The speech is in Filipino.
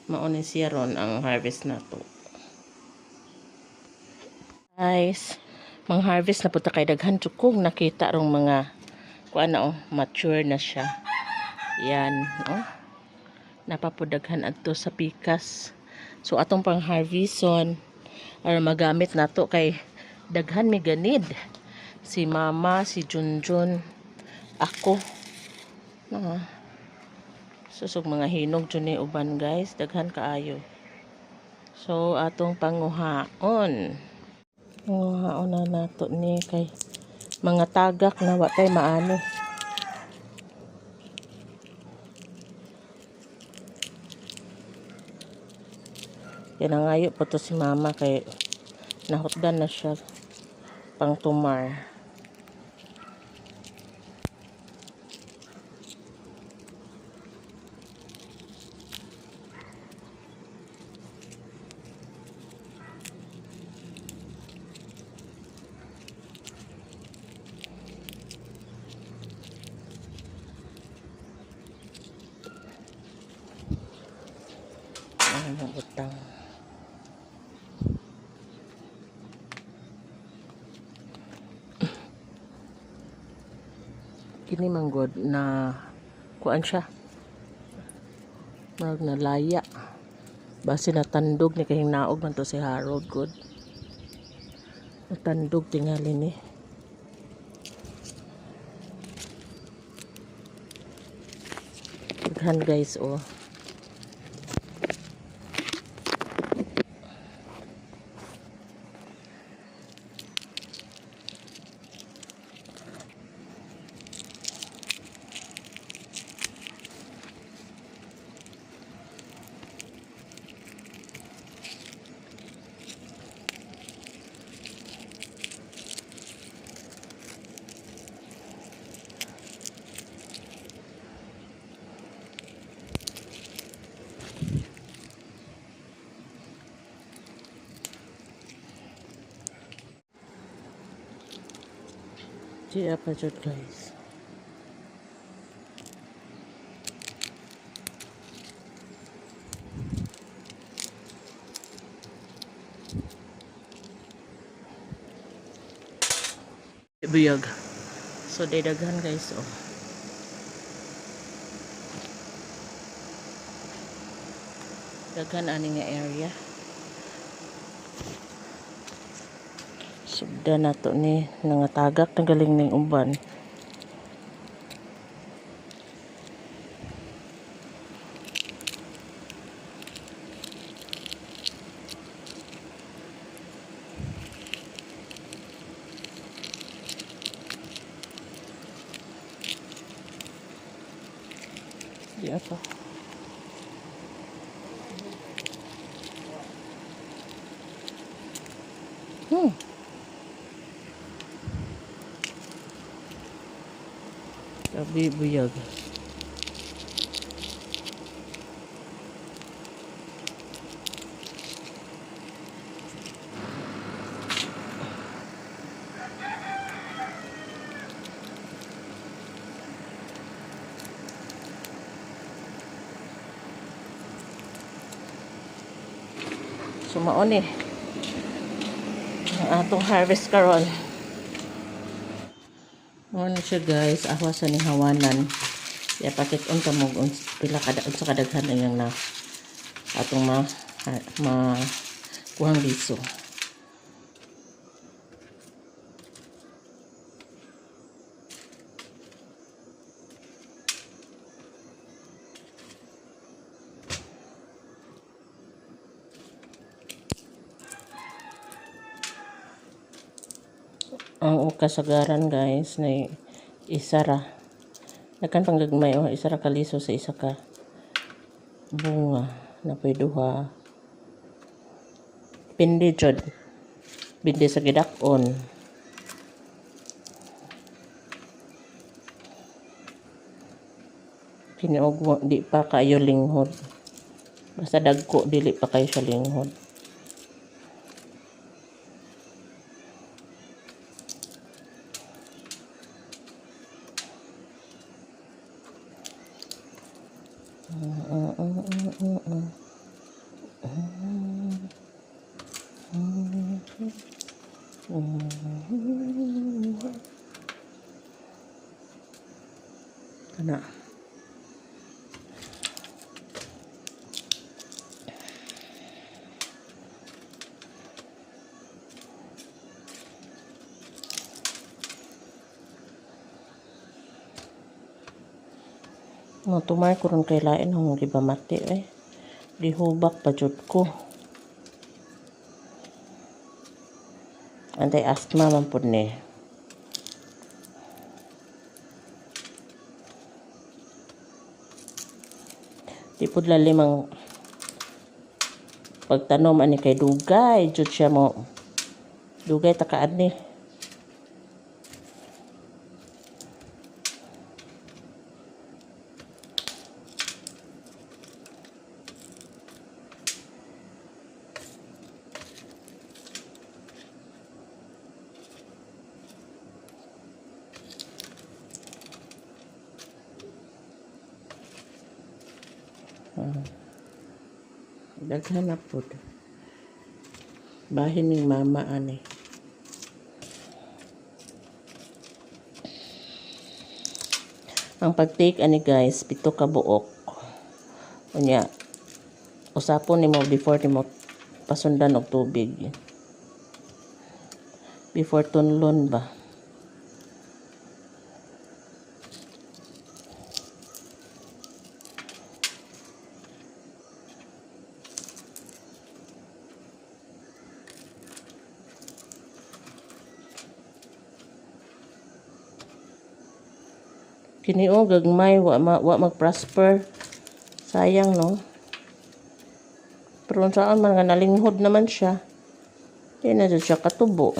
Mauni siya ron ang harvest na to. Guys, mang harvest na puta kay daghan tsukong nakita rong mga kuan na mature na siya. Yan, napapudaghan adto sa pikas. So atong pang harveston or magamit nato kay daghan mi ganid. Si mama, si Junjun, ako. Susog mga hinog jud ni uban guys, daghan kaayo. So atong panguhaon. Panguhaon na nato ni kay mga tagak na wa tay maani. Yan ang ayo po to si mama kay nahutdan na siya pang tumar. Ang utang. Kini manggod na kuan siya. Marag na laya. Base natandog ni kay naog man to si Harold good. Natandog tingali ni. Daghan guys Siya pa jud guys. Buyag. So daghan guys daghan ani nga area. Sugda nato ni nangatagak ng galing ning uban. Di apa. Sabi buyag. So maon ang atong harvest karon. Ano siya guys, ahwas ni hawanan. Ya pakit-on ta mo pila kada sa kadaghan yang na atong kuhang liso. Ang kasagaran guys na isara nakan panggagmay isara kaliso sa isa ka bunga na pwedeng pindi jud bindi sa gidakon pinuog di pa kayo linghod basta dagko dili pa kayo sa linghod. No, tumay ko ron kay lain hong di ba mati eh. Gihubak pa jud ko. Antay asthma man pud ni. Di pud lalim ang pagtanom ani kay dugay jud siya mo. Dugay takaan ni. Daghan na po. Bahin ng mama ani. Ang pag-take ani guys, 7 ka buok. Unya, usapon nimo before nimo pasundan og tubig. Before tunlon ba. Kini o gagmay wa mag-prosper. Sayang no. Pero saan man nga nalinghod naman siya. Di na siya katubo.